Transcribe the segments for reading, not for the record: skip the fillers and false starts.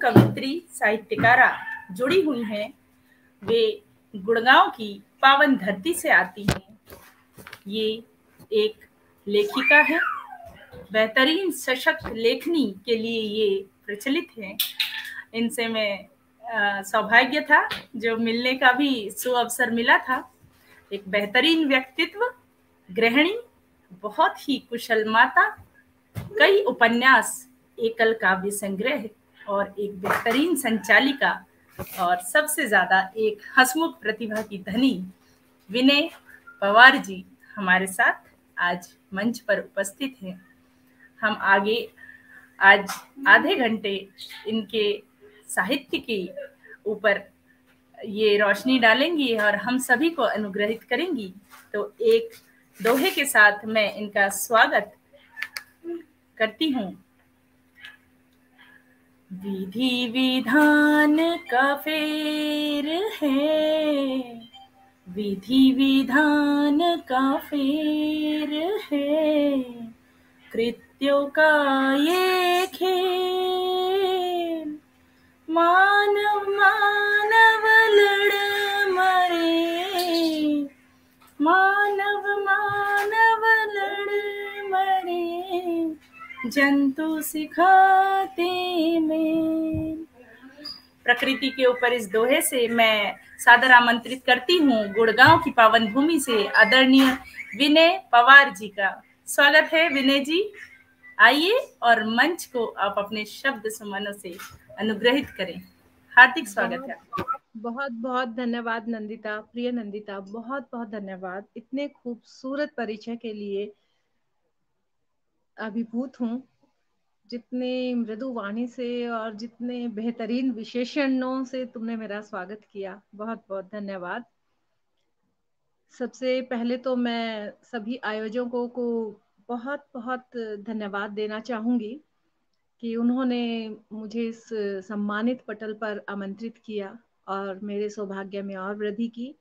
कवित्री साहित्यकारा जुड़ी हुई हैं। वे गुड़गांव की पावन धरती से आती हैं। ये एक लेखिका है। बेहतरीन सशक्त लेखनी के लिए ये प्रचलित है। इनसे मैं सौभाग्य था जो मिलने का भी सुअवसर मिला था। एक बेहतरीन व्यक्तित्व, गृहिणी, बहुत ही कुशल माता, कई उपन्यास, एकल काव्य संग्रह और एक बेहतरीन संचालिका और सबसे ज्यादा एक हंसमुख प्रतिभा की धनी विनय पवार जी हमारे साथ आज मंच पर उपस्थित हैं। हम आगे आज आधे घंटे इनके साहित्य के ऊपर ये रोशनी डालेंगी और हम सभी को अनुग्रहित करेंगी। तो एक दोहे के साथ मैं इनका स्वागत करती हूँ। विधि विधान का फेर है, विधि विधान का फेर है, कृत्यों का ये खेल, मानव मानव लड़ मरे, मानव मानव लड़ मरे, जंतु सिखाते में। प्रकृति के ऊपर इस दोहे से मैं सादर आमंत्रित करती हूँ गुड़गांव की पावन भूमि से आदरणीय विनय पवार जी का। स्वागत है विनय जी, आइए और मंच को आप अपने शब्द सुमनों से अनुग्रहित करें। हार्दिक स्वागत है। बहुत बहुत धन्यवाद नंदिता, प्रिय नंदिता, बहुत बहुत धन्यवाद। इतने खूबसूरत परिचय के लिए अभिभूत हूँ। जितने मृदु वाणी से और जितने बेहतरीन विशेषणों से तुमने मेरा स्वागत किया, बहुत बहुत धन्यवाद। सबसे पहले तो मैं सभी आयोजकों को बहुत बहुत धन्यवाद देना चाहूंगी कि उन्होंने मुझे इस सम्मानित पटल पर आमंत्रित किया और मेरे सौभाग्य में और वृद्धि की।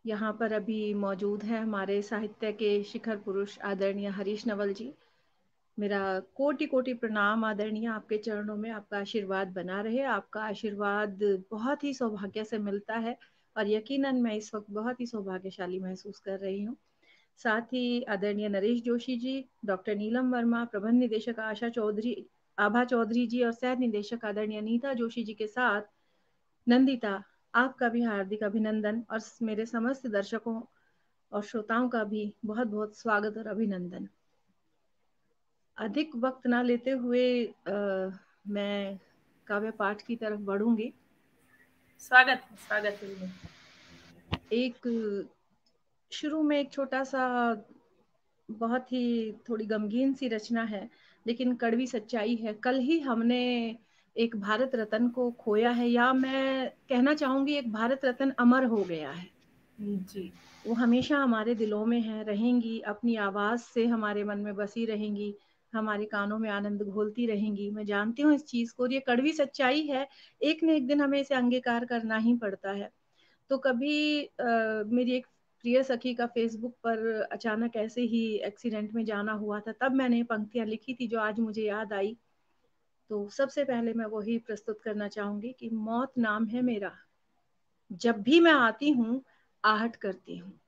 यहाँ पर अभी मौजूद है हमारे साहित्य के शिखर पुरुष आदरणीय हरीश नवल जी। मेरा कोटि कोटि प्रणाम आदरणीय, आपके चरणों में आपका आशीर्वाद बना रहे। आपका आशीर्वाद बहुत ही सौभाग्य से मिलता है और यकीनन मैं इस वक्त बहुत ही सौभाग्यशाली महसूस कर रही हूँ। साथ ही आदरणीय नरेश जोशी जी, डॉक्टर नीलम वर्मा, प्रबंध निदेशक आभा चौधरी जी और सह निदेशक आदरणीय नीता जोशी जी के साथ नंदिता, आपका भी हार्दिक अभिनंदन और मेरे समस्त दर्शकों और श्रोताओं का भी बहुत बहुत स्वागत और अभिनंदन। अधिक वक्त ना लेते हुए मैं काव्य पाठ की तरफ बढ़ूंगी। स्वागत है। एक शुरू में एक छोटा सा, बहुत ही थोड़ी गमगीन सी रचना है लेकिन कड़वी सच्चाई है। कल ही हमने एक भारत रत्न को खोया है, या मैं कहना चाहूंगी एक भारत रत्न अमर हो गया है जी। वो हमेशा हमारे दिलों में है, रहेंगी, अपनी आवाज से हमारे मन में बसी रहेंगी, हमारे कानों में आनंद घोलती रहेंगी। मैं जानती हूँ इस चीज को, ये कड़वी सच्चाई है। एक न एक दिन हमें इसे अंगीकार करना ही पड़ता है। तो कभी मेरी एक प्रिय सखी का फेसबुक पर अचानक ऐसे ही एक्सीडेंट में जाना हुआ था, तब मैंने पंक्तियां लिखी थी जो आज मुझे याद आई। तो सबसे पहले मैं वही प्रस्तुत करना चाहूंगी कि मौत नाम है मेरा, जब भी मैं आती हूँ आहट करती हूँ।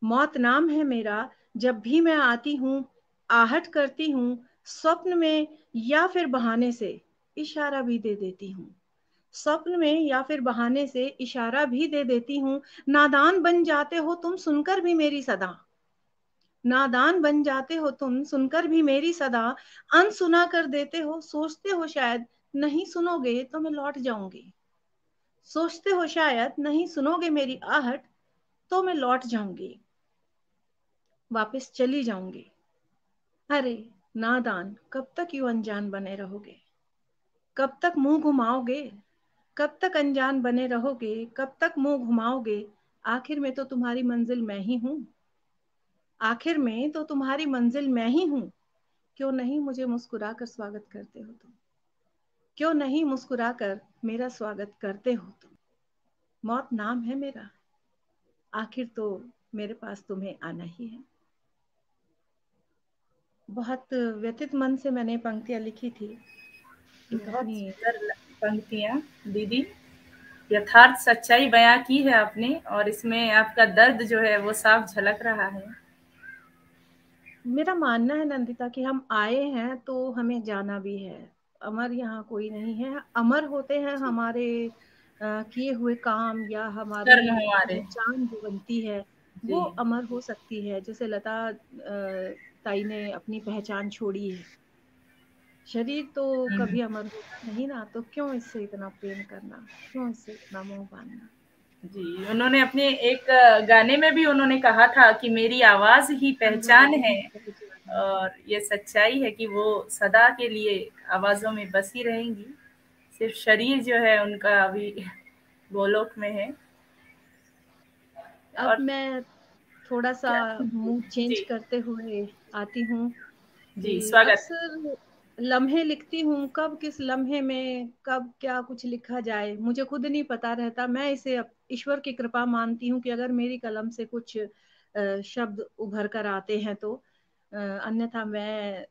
मौत नाम है मेरा, जब भी मैं आती हूँ आहट करती हूँ। स्वप्न में या फिर बहाने से इशारा भी दे देती हूँ, स्वप्न में या फिर बहाने से इशारा भी दे देती हूँ। नादान बन जाते हो तुम सुनकर भी मेरी सदा, नादान बन जाते हो तुम सुनकर भी मेरी सदा। अनसुना कर देते हो, सोचते हो शायद नहीं सुनोगे तो मैं लौट जाऊंगी, सोचते हो शायद नहीं सुनोगे मेरी आहट तो मैं लौट जाऊंगी, वापस चली जाऊंगी। अरे नादान, कब तक यूं अनजान बने रहोगे, कब तक मुंह घुमाओगे, कब तक अनजान बने रहोगे, कब तक मुंह घुमाओगे। आखिर में तो तुम्हारी मंजिल मैं ही हूं, आखिर में तो तुम्हारी मंजिल मैं ही हूं। क्यों नहीं मुझे मुस्कुरा कर स्वागत करते हो तुम, क्यों नहीं मुस्कुरा कर मेरा स्वागत करते हो तुम। मौत नाम है मेरा, आखिर तो मेरे पास तुम्हें आना ही है। बहुत व्यथित मन से मैंने पंक्तियां लिखी थी कि बहुत अपनी। सुंदर पंक्तियां दीदी, यथार्थ सच्चाई बयां की है आपने, और इसमें आपका दर्द जो है वो साफ झलक रहा है। मेरा मानना है नंदिता कि हम आए हैं तो हमें जाना भी है। अमर यहाँ कोई नहीं है। अमर होते हैं हमारे किए हुए काम या हमारी कर्म हमारे। पहचान जो बनती है जी। वो अमर हो सकती है। जैसे लता ताई ने अपनी पहचान छोड़ी है। शरीर तो हम्म। कभी अमर होता नहीं ना, तो क्यों इससे इतना प्रेम करना, क्यों इससे इतना मोह बांधना। जी, उन्होंने अपने एक गाने में भी उन्होंने कहा था कि मेरी आवाज ही पहचान आवाज है, ही पहचान है। और ये सच्चाई है कि वो सदा के लिए आवाजों में बसी रहेंगी। सिर्फ शरीर जो है उनका अभी गोलोक में है। अब और मैं थोड़ा सा क्या? मूड चेंज जी। करते हुए आती हूँ जी, कि स्वागत है। अक्सर लम्हे लिखती हूँ, कब किस लम्हे में कब क्या कुछ लिखा जाए मुझे खुद नहीं पता रहता। मैं इसे ईश्वर की कृपा मानती हूँ कि अगर मेरी कलम से कुछ शब्द उभर कर आते हैं तो अन्यथा मैं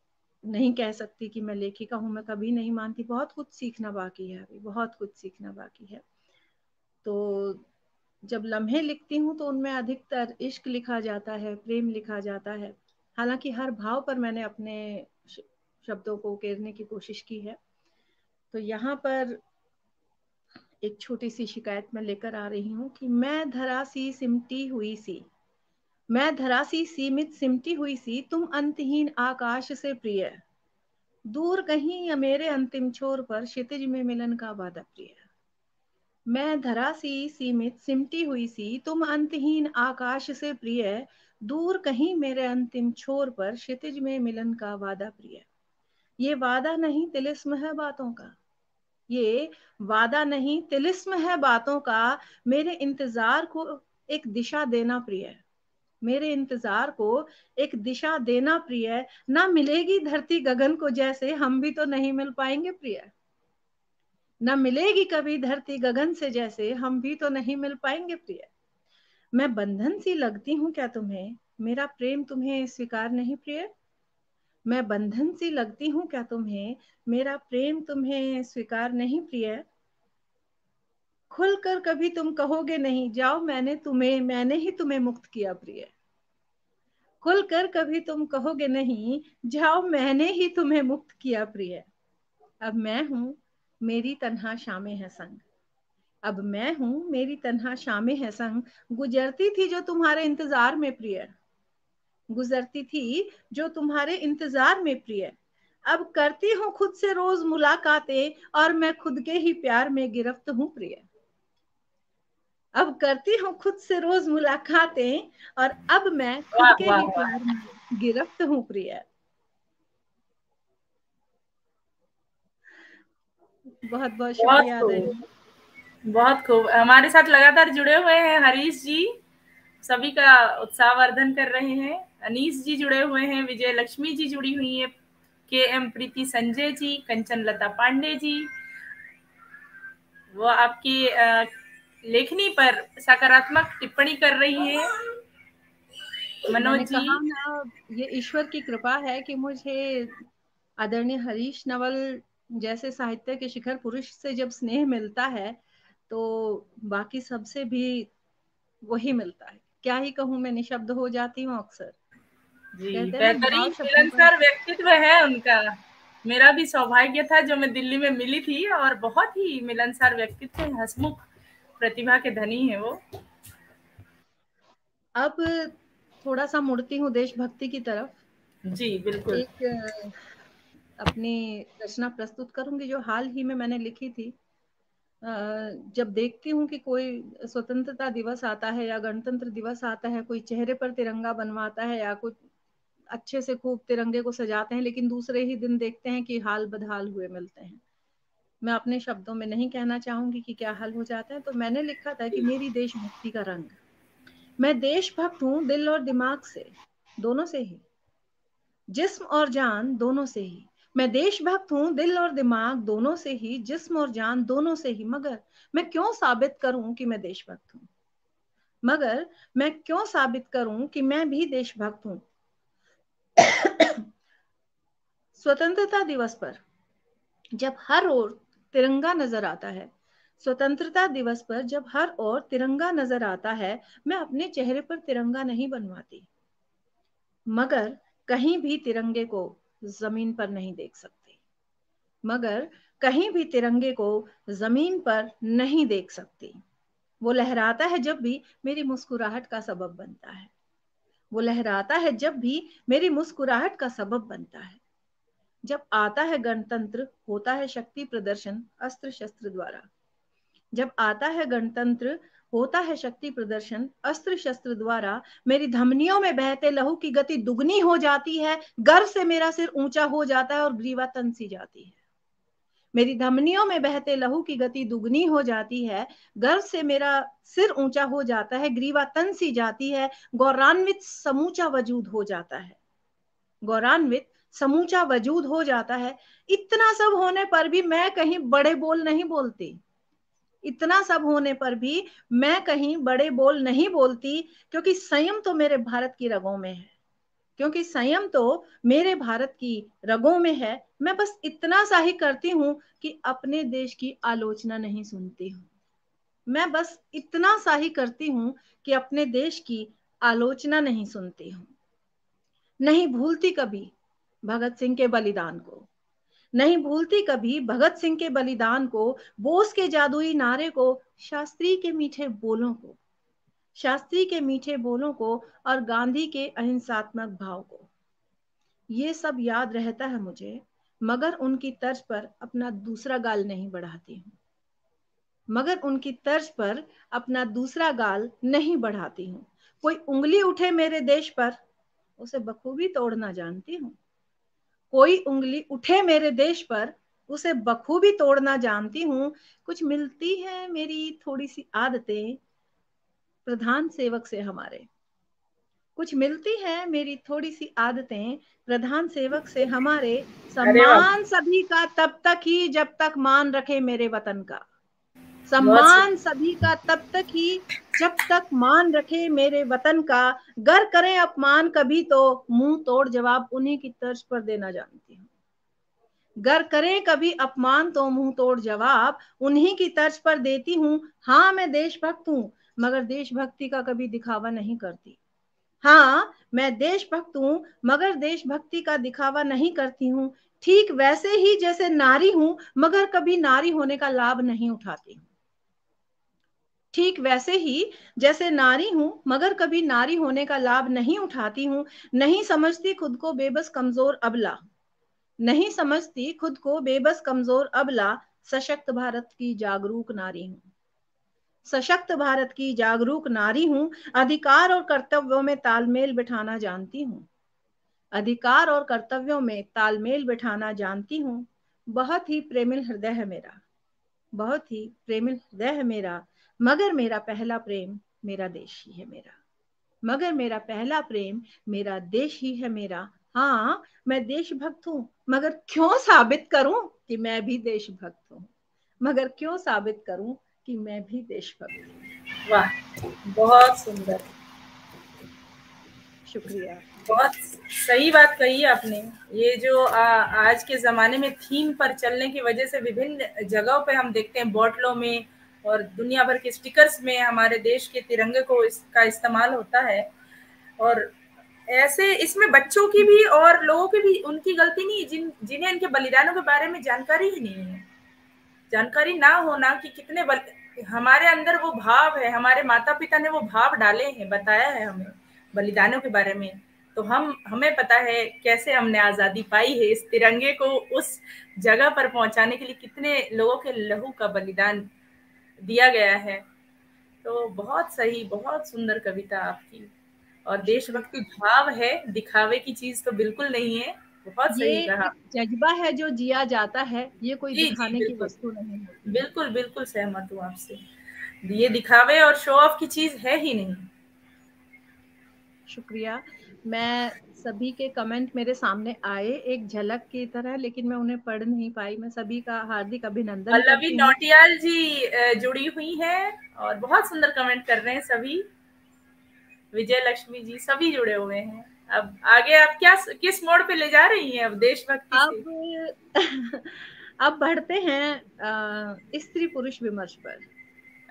नहीं कह सकती कि मैं लेखिका हूँ। मैं कभी नहीं मानती। बहुत कुछ सीखना बाकी है, अभी बहुत कुछ सीखना बाकी है। तो जब लम्हे लिखती हूँ तो उनमें अधिकतर इश्क लिखा जाता है, प्रेम लिखा जाता है। हालांकि हर भाव पर मैंने अपने शब्दों को उकेरने की कोशिश की है। तो यहाँ पर एक छोटी सी शिकायत मैं लेकर आ रही हूँ कि मैं धरा सी सिमटी हुई सी, मैं धरा सी सीमित सिमटी हुई सी, तुम अंतहीन आकाश से प्रिय, दूर कहीं मेरे अंतिम छोर पर क्षितिज में मिलन का वादा प्रिय। मैं धरा सी सीमित सिमटी हुई सी, तुम अंतहीन आकाश से प्रिय, दूर कहीं मेरे अंतिम छोर पर क्षितिज में मिलन का वादा प्रिय। ये वादा नहीं तिलिस्म है बातों का, ये वादा नहीं तिलिस्म है बातों का, मेरे इंतजार को एक दिशा देना प्रिय, मेरे इंतजार को एक दिशा देना प्रिय। ना मिलेगी धरती गगन को जैसे हम भी तो नहीं मिल पाएंगे प्रिय, न मिलेगी कभी धरती गगन से जैसे हम भी तो नहीं मिल पाएंगे प्रिय। मैं बंधन सी लगती हूँ क्या तुम्हें, मेरा प्रेम तुम्हें स्वीकार नहीं प्रिय, मैं बंधन सी लगती हूँ क्या तुम्हें, मेरा प्रेम तुम्हें स्वीकार नहीं प्रिय। खुलकर कभी तुम कहोगे नहीं, जाओ मैंने ही तुम्हें मुक्त किया प्रिय, खुलकर कभी तुम कहोगे नहीं, जाओ मैंने ही तुम्हें मुक्त किया प्रिय। अब मैं हूं मेरी तन्हा शामें है संग, अब मैं हूं मेरी तन्हा शामें है संग, गुजरती थी जो तुम्हारे इंतजार में प्रिय, गुजरती थी जो तुम्हारे इंतजार में प्रिय। अब करती हूँ खुद से रोज मुलाकातें, और मैं खुद के ही प्यार में गिरफ्त हूँ प्रिय, अब करती हूँ खुद से रोज मुलाकातें, और अब मैं खुद वाह के वाह ही वाह। प्यार में गिरफ्त हूँ प्रिय। बहुत बहुत बहुत शुक्रिया खूब। आदरणीय। बहुत खूब, हमारे साथ लगातार जुड़े हुए हैं हरीश जी, सभी का उत्साहवर्धन कर रहे हैं। अनीस जी जुड़े हुए हैं, विजय लक्ष्मी जी जुड़ी हुई है, के एम प्रीति संजय जी, कंचन लता पांडे जी, वो आपकी लेखनी पर सकारात्मक टिप्पणी कर रही है। मनोज मैंने जी। कहा ना, ये ईश्वर की कृपा है कि मुझे आदरणीय हरीश नवल जैसे साहित्य के शिखर पुरुष से जब स्नेह मिलता है तो बाकी सबसे भी वही मिलता है। क्या ही कहूँ, मैं निशब्द हो जाती हूँ अक्सर। जी, कहते हैं ना, बेहतरीन भाव शब्दों का। मिलनसार व्यक्तित्व है उनका। मेरा भी सौभाग्य था जो मैं दिल्ली में मिली थी, और बहुत ही मिलनसार व्यक्तित्व है, हंसमुख प्रतिभा के धनी है वो। अब थोड़ा सा मुड़ती हूँ देशभक्ति की तरफ। जी बिल्कुल। एक अपनी रचना प्रस्तुत करूंगी जो हाल ही में मैंने लिखी थी। जब देखती हूँ कि कोई स्वतंत्रता दिवस आता है या गणतंत्र दिवस आता है, कोई चेहरे पर तिरंगा बनवाता है या कुछ अच्छे से खूब तिरंगे को सजाते हैं, लेकिन दूसरे ही दिन देखते हैं कि हाल बदहाल हुए मिलते हैं। मैं अपने शब्दों में नहीं कहना चाहूंगी कि क्या हाल हो जाता है। तो मैंने लिखा था कि मेरी देशभक्ति का रंग, मैं देशभक्त हूँ दिल और दिमाग से, दोनों से ही, जिस्म और जान दोनों से ही। मैं देशभक्त हूँ दिल और दिमाग दोनों से ही, जिस्म और जान दोनों से ही। मगर मैं क्यों साबित करूं कि मैं देशभक्त हूँ, मगर मैं क्यों साबित करूं कि मैं भी देशभक्त हूँ। स्वतंत्रता दिवस पर जब हर ओर तिरंगा नजर आता है, स्वतंत्रता दिवस पर जब हर ओर तिरंगा नजर आता है, मैं अपने चेहरे पर तिरंगा नहीं बनवाती, मगर कहीं भी तिरंगे को जमीन पर नहीं देख सकती, मगर कहीं भी तिरंगे को जमीन पर नहीं देख सकती। वो लहराता है जब भी मेरी मुस्कुराहट का सबब बनता है, वो लहराता है जब भी मेरी मुस्कुराहट का सबब बनता है। जब आता है गणतंत्र, होता है शक्ति प्रदर्शन अस्त्र शस्त्र द्वारा। जब आता है गणतंत्र, होता है शक्ति प्रदर्शन अस्त्र शस्त्र द्वारा। मेरी धमनियों में बहते लहू की गति दुगनी हो जाती है, गर्व से मेरा सिर ऊंचा हो जाता है और ग्रीवा तन सी जाती है। मेरी धमनियों में बहते लहू की गति दुगनी हो जाती है, गर्व से मेरा सिर ऊंचा हो जाता है, ग्रीवा तन सी जाती है, गौरवान्वित समूचा वजूद हो जाता है, गौरवान्वित समूचा वजूद हो जाता है। इतना सब होने पर भी मैं कहीं बड़े बोल नहीं बोलती, इतना सब होने पर भी मैं कहीं बड़े बोल नहीं बोलती, क्योंकि संयम तो मेरे भारत की रगों में है, क्योंकि संयम तो मेरे भारत की रगों में है। मैं बस इतना सा ही करती हूं कि अपने देश की आलोचना नहीं सुनती हूं, मैं बस इतना सा ही करती हूं कि अपने देश की आलोचना नहीं सुनती हूं। नहीं भूलती कभी भगत सिंह के बलिदान को, नहीं भूलती कभी भगत सिंह के बलिदान को, बोस के जादुई नारे को, शास्त्री के मीठे बोलों को, शास्त्री के मीठे बोलों को और गांधी के अहिंसात्मक भाव को। ये सब याद रहता है मुझे, मगर उनकी तर्ज पर अपना दूसरा गाल नहीं बढ़ाती हूँ, मगर उनकी तर्ज पर अपना दूसरा गाल नहीं बढ़ाती हूँ। कोई उंगली उठे मेरे देश पर, उसे बखूबी तोड़ना जानती हूँ। कोई उंगली उठे मेरे देश पर, उसे बखूबी तोड़ना जानती हूँ। कुछ मिलती है मेरी थोड़ी सी आदतें प्रधान सेवक से हमारे, कुछ मिलती है मेरी थोड़ी सी आदतें प्रधान सेवक से हमारे। अरे वाह, सम्मान सभी का तब तक ही जब तक मान रखे मेरे वतन का, बहुत सम्मान सभी का तब तक ही जब तक मान रखे मेरे वतन का। गर करें अपमान कभी तो मुंह तोड़ जवाब उन्हीं की तर्ज पर देना जानती हूँ, गर करें कभी अपमान तो मुंह तोड़ जवाब उन्हीं की तर्ज पर देती हूँ। हाँ मैं देशभक्त हूँ, मगर देशभक्ति का कभी दिखावा नहीं करती। हाँ मैं देशभक्त हूँ, मगर देशभक्ति का दिखावा नहीं करती हूँ। ठीक वैसे ही जैसे नारी हूँ, मगर कभी नारी होने का लाभ नहीं उठाती हूँ। ठीक वैसे ही जैसे नारी हूं, मगर कभी नारी होने का लाभ नहीं उठाती हूं। नहीं समझती खुद को बेबस कमजोर अबला, नहीं समझती खुद को बेबस कमजोर अबला। सशक्त भारत की जागरूक नारी हूं, सशक्त भारत की जागरूक नारी हूं। अधिकार और कर्तव्यों में तालमेल बिठाना जानती हूं, अधिकार और कर्तव्यों में तालमेल बिठाना जानती हूं। बहुत ही प्रेमिल हृदय है मेरा, बहुत ही प्रेमिल हृदय है मेरा, मगर मेरा पहला प्रेम मेरा देश ही है मेरा, मगर मेरा पहला प्रेम मेरा देश ही है मेरा। हाँ मैं देशभक्त हूँ, मगर क्यों साबित करूं कि मैं भी देशभक्त हूँ, मगर क्यों साबित करूं कि मैं भी देशभक्त हूँ। वाह, बहुत सुंदर, शुक्रिया। बहुत सही बात कही आपने। ये जो आज के ज़माने में थीम पर चलने की वजह से विभिन्न जगहों पे हम देखते हैं, बॉटलों में और दुनिया भर के स्टिकर्स में हमारे देश के तिरंगे को इसका इस्तेमाल होता है। और ऐसे इसमें बच्चों की भी और लोगों की भी उनकी गलती नहीं, जिन्हें इनके बलिदानों के बारे में जानकारी ही नहीं है। जानकारी ना होना कि कितने हमारे अंदर वो भाव है, हमारे माता पिता ने वो भाव डाले हैं, बताया है हमें बलिदानों के बारे में, तो हमें पता है कैसे हमने आजादी पाई है। इस तिरंगे को उस जगह पर पहुंचाने के लिए कितने लोगों के लहू का बलिदान दिया गया है। तो बहुत सही, बहुत सुंदर कविता आपकी, और देशभक्ति भाव है, दिखावे की चीज तो बिल्कुल नहीं है। बहुत ये सही कहा। एक जज्बा है जो जिया जाता है, ये कोई जी जी, दिखाने की बिल्कुल वस्तु नहीं होती है। बिल्कुल बिल्कुल सहमत हूँ आपसे। ये दिखावे और शो ऑफ की चीज है ही नहीं। शुक्रिया। मैं सभी के कमेंट मेरे सामने आए एक झलक की तरह, लेकिन मैं उन्हें पढ़ नहीं पाई। मैं सभी का हार्दिक अभिनंदन पल्लवी करती हूँ। नौटियाल जी जुड़ी हुई हैं और बहुत सुंदर कमेंट कर रहे हैं सभी। विजय लक्ष्मी जी, सभी जुड़े हुए हैं। अब आगे आप क्या किस मोड़ पे ले जा रही हैं अब देशभक्ति से? अब अब बढ़ते हैं स्त्री पुरुष विमर्श पर।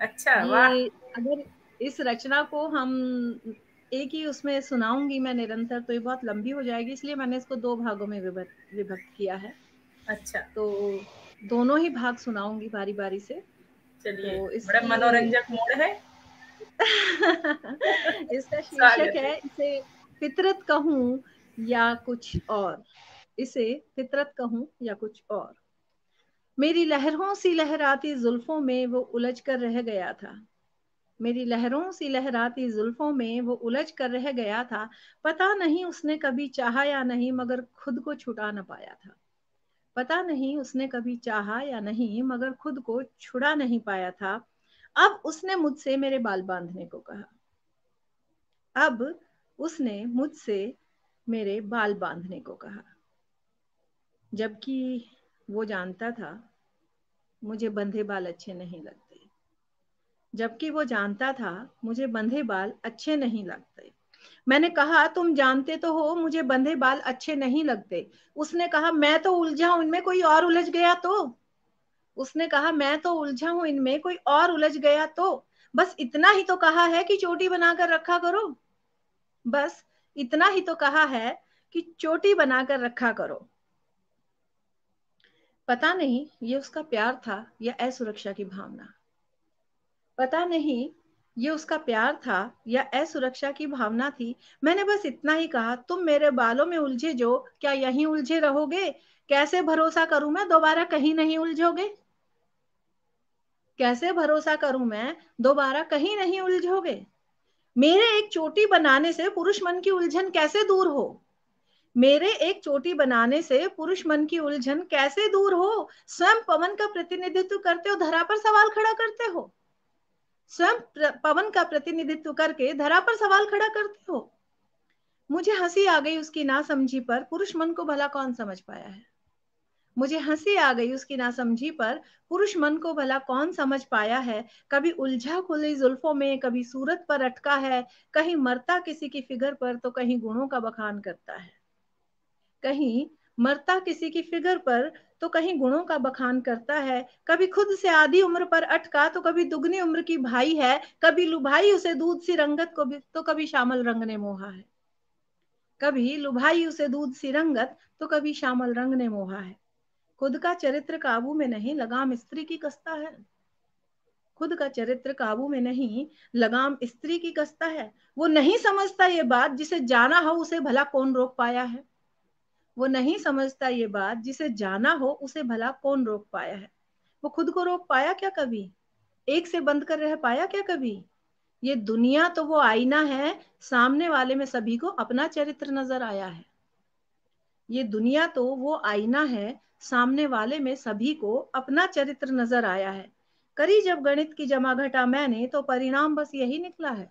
अच्छा, वाह। ये अगर इस रचना को हम एक ही उसमें सुनाऊंगी मैं निरंतर, तो ये बहुत लंबी हो जाएगी, इसलिए मैंने इसको दो भागों में विभक्त किया है। अच्छा, तो दोनों ही भाग सुनाऊंगी बारी बारी से। चलिए, तो बड़ा इसकी मनोरंजक मोड़ है। इसका शीर्षक स्वागत है। है, इसे फितरत कहूं या कुछ और। इसे फितरत कहूं या कुछ और। मेरी लहरों सी लहराती जुल्फों में वो उलझ कर रह गया था। मेरी लहरों सी लहराती जुल्फों में वो उलझ कर रह गया था। पता नहीं उसने कभी चाहा या नहीं, मगर खुद को छुड़ा न पाया था। पता नहीं उसने कभी चाहा या नहीं, मगर खुद को छुड़ा नहीं पाया था। अब उसने मुझसे मेरे बाल बांधने को कहा। अब उसने मुझसे मेरे बाल बांधने को कहा, जबकि वो जानता था मुझे बंधे बाल अच्छे नहीं लगते। जबकि वो जानता था मुझे बंधे बाल अच्छे नहीं लगते। मैंने कहा, तुम जानते तो हो मुझे बंधे बाल अच्छे नहीं लगते। उसने कहा, मैं तो उलझा हूं इनमें, कोई और उलझ गया तो। उसने कहा, मैं तो उलझा हूं इनमें, कोई और उलझ गया तो। बस इतना ही तो कहा है कि चोटी बनाकर रखा करो। बस इतना ही तो कहा है कि चोटी बनाकर रखा करो। पता नहीं ये उसका प्यार था या असुरक्षा की भावना। पता नहीं ये उसका प्यार था या असुरक्षा की भावना थी। मैंने बस इतना ही कहा, तुम मेरे बालों में उलझे जो, क्या यहीं उलझे रहोगे? कैसे भरोसा करूं मैं दोबारा कहीं नहीं उलझोगे? कैसे भरोसा करूं मैं दोबारा कहीं नहीं उलझोगे? मेरे एक चोटी बनाने से पुरुष मन की उलझन कैसे दूर हो? मेरे एक चोटी बनाने से पुरुष मन की उलझन कैसे दूर हो? स्वयं पवन का प्रतिनिधित्व करते हो, धरा पर सवाल खड़ा करते हो। स्वयं पवन का प्रतिनिधित्व करके धरा पर सवाल खड़ा करते हो। मुझे हंसी आ गई उसकी नासमझी पर, पुरुष मन को भला कौन समझ पाया है? मुझे हंसी आ गई उसकी नासमझी पर, पुरुष मन को भला कौन समझ पाया है? कभी उलझा खुली जुल्फों में, कभी सूरत पर अटका है। कहीं मरता किसी की फिगर पर, तो कहीं गुणों का बखान करता है। कहीं मरता किसी की फिगर पर, तो कहीं गुणों का बखान करता है। कभी खुद से आधी उम्र पर अटका, तो कभी दुगनी उम्र की भाई है। कभी लुभाई उसे दूध सी रंगत को भी, तो कभी श्यामल रंग ने मोहा है। कभी लुभाई उसे दूध सी रंगत, तो कभी श्यामल रंग ने मोहा है। खुद का चरित्र काबू में नहीं, लगाम स्त्री की कसता है। खुद का चरित्र काबू में नहीं, लगाम स्त्री की कसता है। वो नहीं समझता ये बात, जिसे जाना हो उसे भला कौन रोक पाया है। वो नहीं समझता ये बात, जिसे जाना हो उसे भला कौन रोक पाया है। वो खुद को रोक पाया क्या कभी? एक से बंद कर रह पाया क्या कभी? ये दुनिया तो वो आईना है, सामने वाले में सभी को अपना चरित्र नजर आया है। ये दुनिया तो वो आईना है, सामने वाले में सभी को अपना चरित्र नजर आया है। करी जब गणित की जमा घटा मैंने, तो परिणाम बस यही निकला है।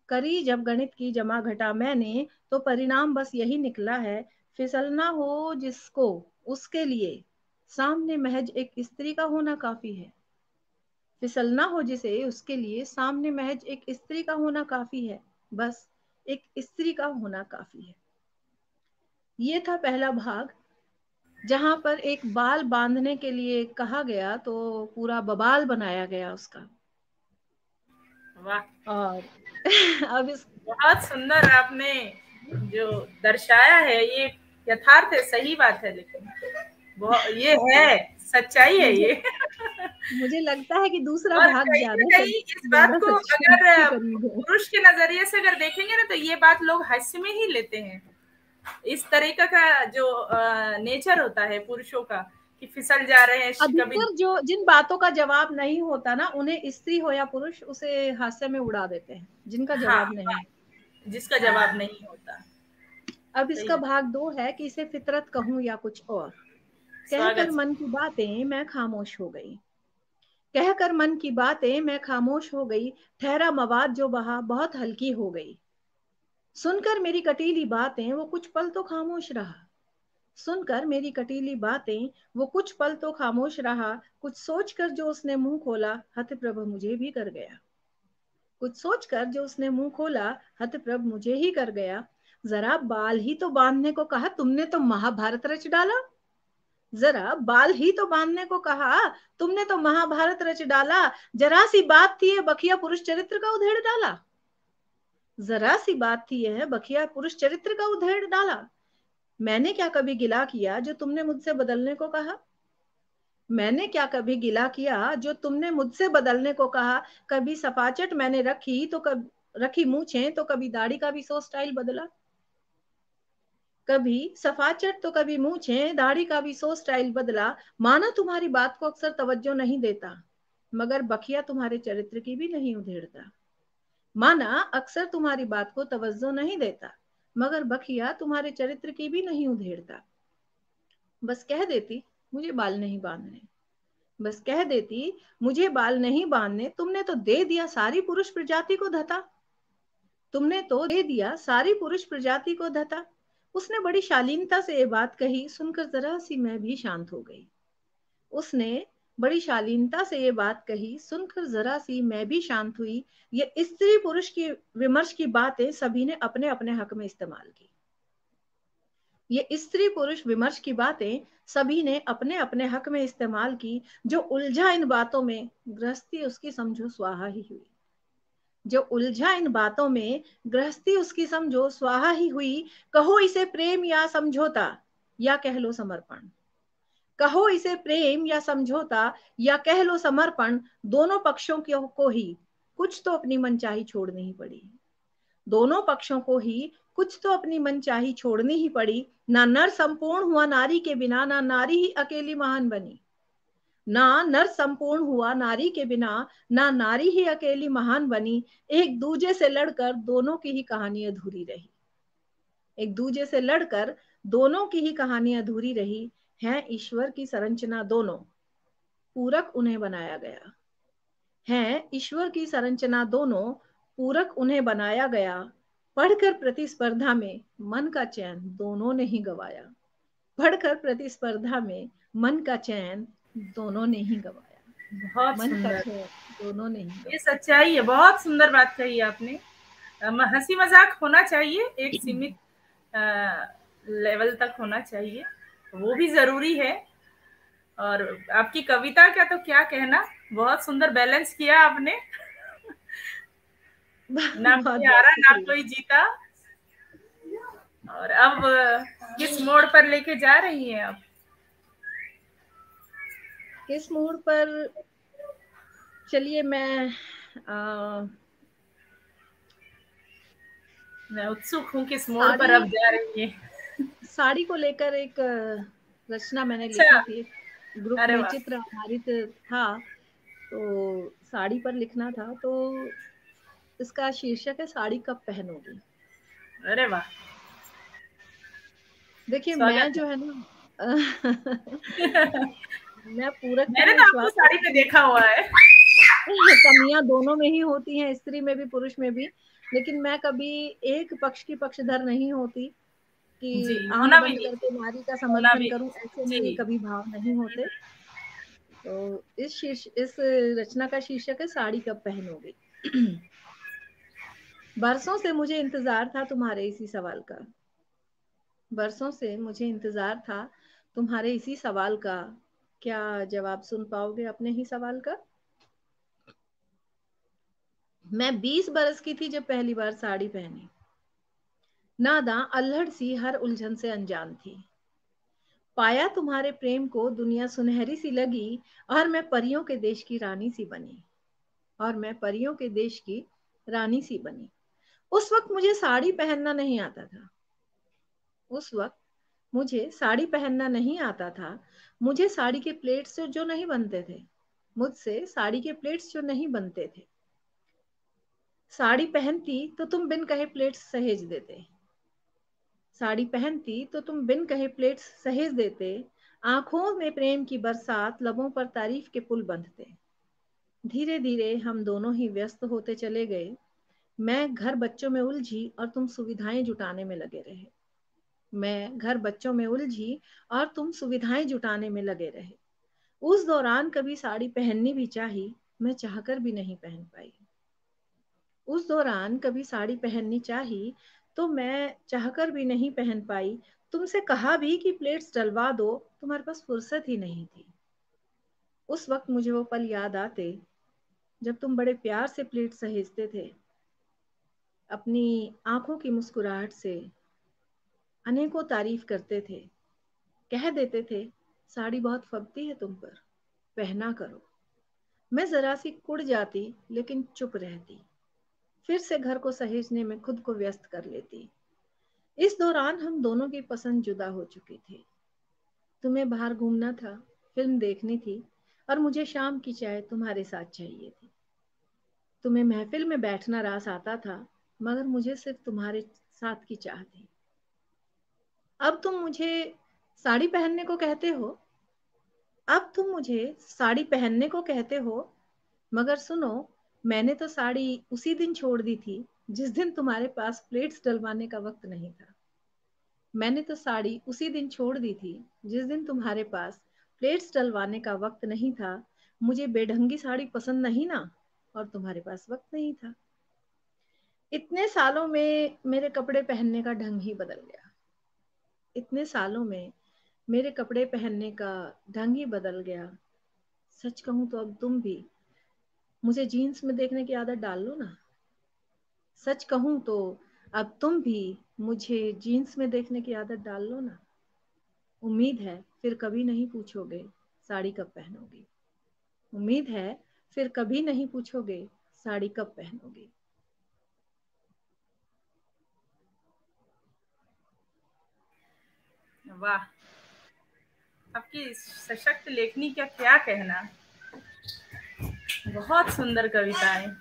करी जब गणित की जमा घटा मैंने, तो परिणाम बस यही निकला है। फिसलना हो जिसको, उसके लिए सामने महज एक स्त्री का होना काफी है। फिसलना हो जिसे, उसके लिए सामने महज एक स्त्री का होना काफी है। बस एक स्त्री का होना काफी है। ये था पहला भाग, जहां पर एक बाल बांधने के लिए कहा गया, तो पूरा बबाल बनाया गया उसका। वाह, और अब इस बहुत सुंदर आपने जो दर्शाया है, ये यथार्थ है, सही बात है, लेकिन ये है, सच्चाई है मुझे ये। मुझे लगता है कि दूसरा और भाग कहीं ना कहीं इस बात ज्यादा को सच्चाई के अगर करीब है। पुरुष के नजरिए से अगर देखेंगे ना, तो ये बात लोग हास्य में ही लेते हैं। इस तरीका का जो नेचर होता है पुरुषों का, कि फिसल जा रहे हैं कभी। अधिकतर जो जिन बातों का जवाब नहीं होता ना, उन्हें स्त्री हो या पुरुष उसे हास्य में उड़ा देते हैं, जिनका हाँ, जवाब नहीं। जिसका हाँ। जवाब नहीं होता। अब सही इसका है। भाग दो है कि इसे फितरत कहूं या कुछ और। कहकर स्वागत। मन की बातें मैं खामोश हो गई। कहकर मन की बातें मैं खामोश हो गई। ठहरा मवाद जो बहा बहुत हल्की हो गई। सुनकर मेरी कटीली बातें वो कुछ पल तो खामोश रहा। सुनकर मेरी कटीली बातें वो कुछ पल तो खामोश रहा। कुछ सोचकर जो उसने मुंह खोला, हतप्रभ मुझे भी कर गया। कुछ सोचकर जो उसने मुंह खोला, हतप्रभ मुझे ही कर गया। जरा बाल ही तो बांधने को कहा, तुमने तो महाभारत रच डाला। जरा बाल ही तो बांधने को कहा, तुमने तो महाभारत रच डाला। जरा सी बात थी ये बखिया पुरुष चरित्र का उधेड़ डाला। जरा सी बात थी यह बखिया पुरुष चरित्र का उधेड़ डाला। मैंने क्या कभी गिला किया जो तुमने मुझसे बदलने को कहा। मैंने क्या कभी गिला किया जो तुमने मुझसे बदलने को कहा। कभी सफाचट मैंने रखी तो कभी रखी मूछें, तो कभी दाढ़ी का भी सो स्टाइल बदला। कभी सफाचट तो कभी मूछें, दाढ़ी का भी सो स्टाइल बदला। माना तुम्हारी बात को अक्सर तवज्जो नहीं देता, मगर बखिया तुम्हारे चरित्र की भी नहीं उधेड़ता। माना अक्सर तुम्हारी बात को तवज्जो नहीं देता, मगर बखिया तुम्हारे चरित्र की भी नहीं उधेड़ता। बस कह देती मुझे बाल नहीं बांधने, बस कह देती मुझे बाल नहीं बांधने। तुमने तो दे दिया सारी पुरुष प्रजाति को धता। तुमने तो दे दिया सारी पुरुष प्रजाति को धता। उसने बड़ी शालीनता से ये बात कही, सुनकर जरा सी मैं भी शांत हो गई। उसने बड़ी शालीनता से ये बात कही, सुनकर जरा सी मैं भी शांत हुई। ये स्त्री पुरुष की विमर्श की बातें सभी ने अपने अपने हक में इस्तेमाल की। ये स्त्री पुरुष विमर्श की बातें सभी ने अपने अपने हक में इस्तेमाल की। जो उलझा इन बातों में, गृहस्थी उसकी समझो स्वाहा ही हुई। जो उलझा इन बातों में, गृहस्थी उसकी समझो स्वाहा ही हुई। कहो इसे प्रेम या समझौता, या कह लो समर्पण। कहो इसे प्रेम या समझौता, या कह लो समर्पण। दोनों पक्षों को ही कुछ तो अपनी मनचाही छोड़नी ही पड़ी। दोनों पक्षों को ही कुछ तो अपनी मनचाही छोड़नी ही पड़ी। ना नर संपूर्ण हुआ नारी के बिना, ना नारी ही अकेली महान बनी। ना नर संपूर्ण हुआ नारी के बिना, ना नारी ही अकेली महान बनी। एक दूजे से लड़कर दोनों की ही कहानी अधूरी रही। एक दूजे से लड़कर दोनों की ही कहानी अधूरी रही। है ईश्वर की संरचना दोनों, पूरक उन्हें बनाया गया। है ईश्वर की संरचना दोनों, पूरक उन्हें बनाया गया। पढ़कर प्रतिस्पर्धा में मन का चैन दोनों ने ही गवाया। पढ़कर प्रतिस्पर्धा में मन का चैन दोनों ने ही गवाया। बहुत मन का सुंदर, चैन दोनों ने ही ये गवाया। सच्चाई है। बहुत सुंदर बात कही आपने। हंसी मजाक होना चाहिए, एक सीमित लेवल तक होना चाहिए, वो भी जरूरी है। और आपकी कविता का तो क्या कहना, बहुत सुंदर बैलेंस किया आपने। ना बहुत कोई बहुत हारा ना शुक्रिया। कोई जीता। और अब किस मोड़ पर लेके जा रही हैं आप? किस मोड़ पर, चलिए मैं उत्सुक हूँ किस मोड़ पर अब जा रही है। साड़ी को लेकर एक रचना मैंने अच्छा, लिखी थी। ग्रुप अरे में वाह, चित्र आधारित था, तो साड़ी पर लिखना था, तो इसका शीर्षक है साड़ी कब पहनोगी। अरे वाह, देखिए मैं स्वागत जो है ना है। मैं पूरक पे मैंने तो आपको विश्वास साड़ी में करती हूँ। देखा हुआ है। कमियां दोनों में ही होती हैं, स्त्री में भी पुरुष में भी, लेकिन मैं कभी एक पक्ष की पक्षधर नहीं होती जी, कि आंख होना भी बंद नहीं करके चाहिए, नारी का होना समर्थन भी करूं, ऐसे जी। मेरे कभी भाव नहीं होते। तो इस रचना का शीर्षक है साड़ी कब पहनोगी। बरसों से मुझे इंतजार था तुम्हारे इसी सवाल का। बरसों से मुझे इंतजार था तुम्हारे इसी सवाल का। क्या जवाब सुन पाओगे अपने ही सवाल का। मैं 20 बरस की थी जब पहली बार साड़ी पहनी। नादां अल्हड़ सी हर उलझन से अनजान थी। पाया तुम्हारे प्रेम को दुनिया सुनहरी सी लगी, और मैं परियों के देश की रानी सी बनी। और मैं परियों के देश की रानी सी बनी। उस वक्त मुझे साड़ी पहनना नहीं आता था। उस वक्त मुझे साड़ी पहनना नहीं आता था। मुझे साड़ी के प्लेट्स जो नहीं बनते थे। मुझसे साड़ी के प्लेट्स जो नहीं बनते थे। साड़ी पहनती तो तुम बिन कहे प्लेट्स सहेज देते। साड़ी पहनती तो तुम बिन कहे प्लेट्स सहेज देते। आंखों में प्रेम की बरसात, लबों पर तारीफ के पुल बंधते। धीरे धीरे हम दोनों ही व्यस्त होते चले गए। मैं घर बच्चों में उलझी और तुम सुविधाएं जुटाने में लगे रहे। मैं घर बच्चों में उलझी और तुम सुविधाएं जुटाने में लगे रहे। उस दौरान कभी साड़ी पहननी भी चाही, मैं चाहकर भी नहीं पहन पाई। उस दौरान कभी साड़ी पहननी चाही, तो मैं चाहकर भी नहीं पहन पाई। तुमसे कहा भी कि प्लेट्स डलवा दो, तुम्हारे पास फुर्सत ही नहीं थी। उस वक्त मुझे वो पल याद आते जब तुम बड़े प्यार से प्लेट सहेजते थे, अपनी आंखों की मुस्कुराहट से अनेकों तारीफ करते थे, कह देते थे साड़ी बहुत फबती है तुम पर, पहना करो। मैं जरा सी कुड़ जाती लेकिन चुप रहती, फिर से घर को सहेजने में खुद को व्यस्त कर लेती। इस दौरान हम दोनों की पसंद जुदा हो चुकी थी। तुम्हें बाहर घूमना था, फिल्म देखनी थी, और मुझे शाम की चाय तुम्हारे साथ चाहिए थी। तुम्हें महफिल में बैठना रास आता था, मगर मुझे सिर्फ तुम्हारे साथ की चाह थी। अब तुम मुझे साड़ी पहनने को कहते हो, अब तुम मुझे साड़ी पहनने को कहते हो, मगर सुनो, मैंने तो साड़ी उसी दिन छोड़ दी थी जिस दिन तुम्हारे पास प्लेट्स डलवाने का वक्त नहीं था। मैंने तो साड़ी उसी दिन छोड़ दी थी जिस दिन तुम्हारे पास प्लेट्स डलवाने का वक्त नहीं था। मुझे बेढंगी साड़ी पसंद नहीं ना, और तुम्हारे पास वक्त नहीं था। इतने सालों में मेरे कपड़े पहनने का ढंग ही बदल गया। इतने सालों में मेरे कपड़े पहनने का ढंग ही बदल गया। सच कहूं तो अब तुम भी मुझे जीन्स में देखने की आदत डाल लो ना। सच कहूं तो अब तुम भी मुझे जीन्स में देखने की आदत डाल लो ना। उम्मीद है फिर कभी नहीं पूछोगे साड़ी कब पहनोगे। उम्मीद है फिर कभी नहीं पूछोगे साड़ी कब पहनोगे। वाह, आपकी सशक्त लेखनी का क्या कहना। बहुत सुंदर कविताएं।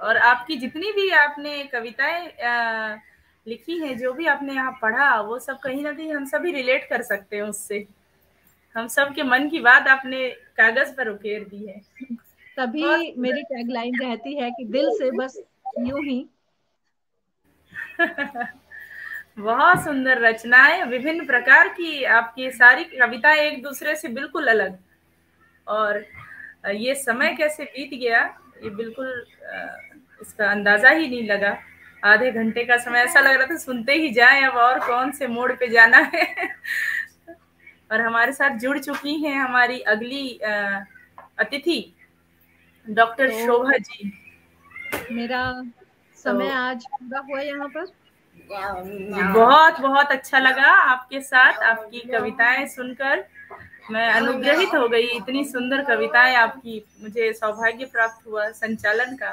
और आपकी जितनी भी आपने कविताएं लिखी हैं, जो भी आपने यहाँ पढ़ा, वो सब कहीं ना कहीं हम सभी रिलेट कर सकते हैं उससे। हम सब के मन की बात आपने कागज पर उकेर दी है। बहुत तभी मेरी टैगलाइन रहती है कि दिल से बस यूं ही। बहुत सुंदर रचनाएं, विभिन्न प्रकार की आपकी सारी कविताएं, एक दूसरे से बिल्कुल अलग। और ये समय कैसे बीत गया, ये बिल्कुल इसका अंदाजा ही नहीं लगा। आधे घंटे का समय ऐसा लग रहा था सुनते ही जाएं, अब और कौन से मोड़ पे जाना है। और हमारे साथ जुड़ चुकी हैं हमारी अगली अतिथि, डॉक्टर तो शोभा जी। मेरा तो समय आज पूरा हुआ यहाँ पर। बहुत बहुत अच्छा लगा आपके साथ, आपकी कविताएं सुनकर मैं अनुग्रहित हो गई। इतनी सुंदर कविताएं आपकी, मुझे सौभाग्य प्राप्त हुआ संचालन का।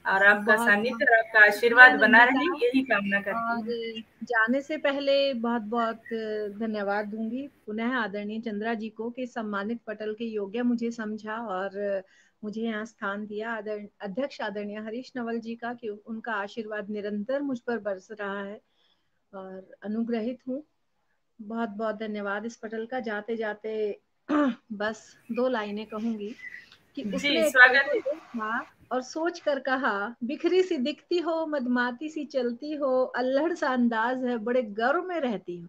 और आपका बहुत बहुत सानिध्य और आपका शुक्रिया आशीर्वाद बना नंदिता। रहे, यही कामना करती और हूँ। जाने से पहले बहुत बहुत धन्यवाद दूंगी पुनः आदरणीय चंद्रा जी को कि सम्मानित पटल के योग्य मुझे समझा और मुझे यहाँ स्थान दिया। अध्यक्ष आदरणीय हरीश नवल जी का कि उनका आशीर्वाद निरंतर मुझ पर बरस रहा है और अनुग्रहित हूँ। बहुत बहुत धन्यवाद इस पटल का। जाते जाते बस 2 लाइनें कहूंगी कि जी, उसने एक पल स्वागत को है। देखा और सोच कर कहा, बिखरी सी दिखती हो, मदमाती सी चलती हो, अल्हड़ सा अंदाज है, बड़े गर्व में रहती हो।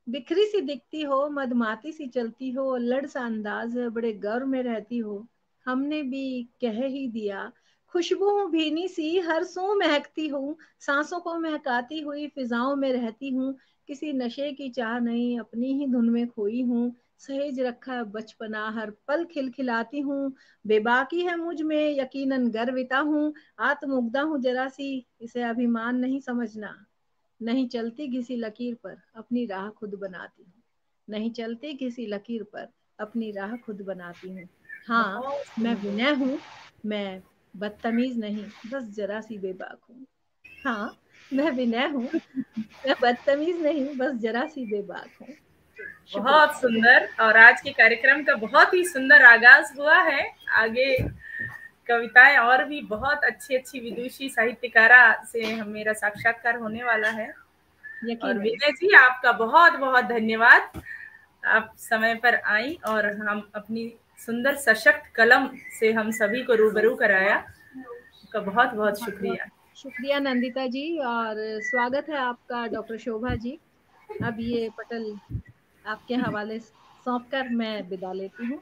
बिखरी सी दिखती हो, मदमाती सी चलती हो, अल्हड़ सा अंदाज है, बड़े गर्व में रहती हो। हमने भी कह ही दिया, खुशबू हूँ भीनी सी, हर सू महकती हूँ, सांसों को महकाती हुई फिजाओं में रहती हूँ। किसी नशे की चाह नहीं, अपनी ही धुन में खोई हूँ। सहेज रखा बचपना, हर पल खिलखिलाती हूँ। बेबाकी है मुझ में, यकीनन गर्विता हूँ। आत्ममुग्धा हूँ जरा सी, इसे अभिमान नहीं समझना। नहीं चलती किसी लकीर पर, अपनी राह खुद बनाती हूँ। नहीं चलती किसी लकीर पर, अपनी राह खुद बनाती हूँ। हाँ, बहुत मैं सुंदर। विनय हूँ, मैं बदतमीज नहीं, बस जरा सी बेबाक हूँ। हाँ, मैं विनय हूँ, मैं बदतमीज नहीं, बस जरा सी बेबाक हूँ। बहुत शुक्रिया। सुंदर। और आज के कार्यक्रम का बहुत ही सुंदर आगाज हुआ है। आगे कविताएं और भी बहुत अच्छी अच्छी विदुषी साहित्यकारा से मेरा साक्षात्कार होने वाला है। और यकीनन। विनय जी, आपका बहुत बहुत धन्यवाद। आप समय पर आई और हम अपनी सुंदर सशक्त कलम से हम सभी को रूबरू कराया। आपका बहुत बहुत बहुत बहुत शुक्रिया। शुक्रिया नंदिता जी, और स्वागत है आपका डॉक्टर शोभा जी। अब ये पटल आपके हवाले सौंप कर मैं विदा लेती हूँ।